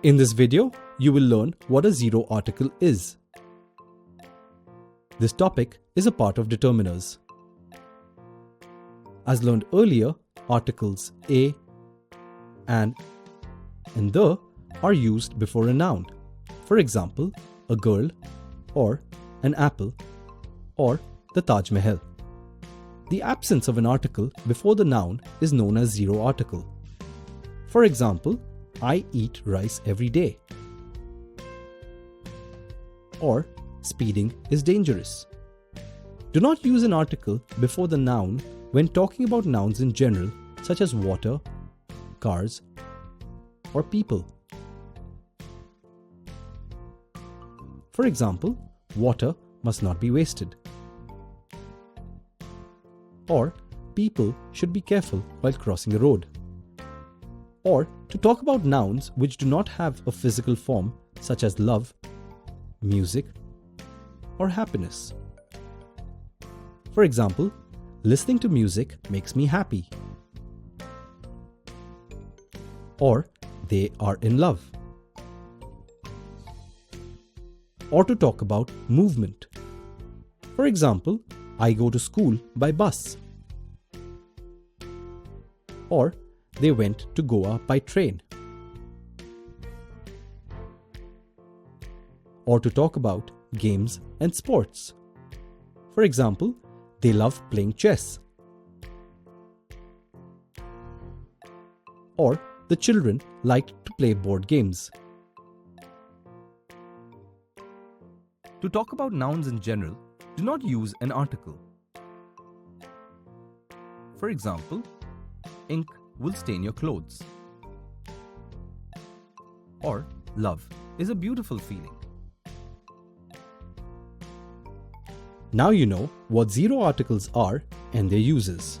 In this video, you will learn what a zero article is. This topic is a part of determiners. As learned earlier, articles a and the are used before a noun. For example, a girl or an apple or the Taj Mahal. The absence of an article before the noun is known as zero article. For example, I eat rice every day. Or, speeding is dangerous. Do not use an article before the noun when talking about nouns in general, such as water, cars, or people. For example, water must not be wasted. Or, people should be careful while crossing a road. Or, to talk about nouns which do not have a physical form, such as love, music, or happiness. For example, listening to music makes me happy. Or, they are in love. Or to talk about movement. For example, I go to school by bus. Or, they went to Goa by train. Or to talk about games and sports. For example, they love playing chess. Or the children liked to play board games. To talk about nouns in general, do not use an article. For example, ink will stain your clothes. Or, love is a beautiful feeling. Now you know what zero articles are and their uses.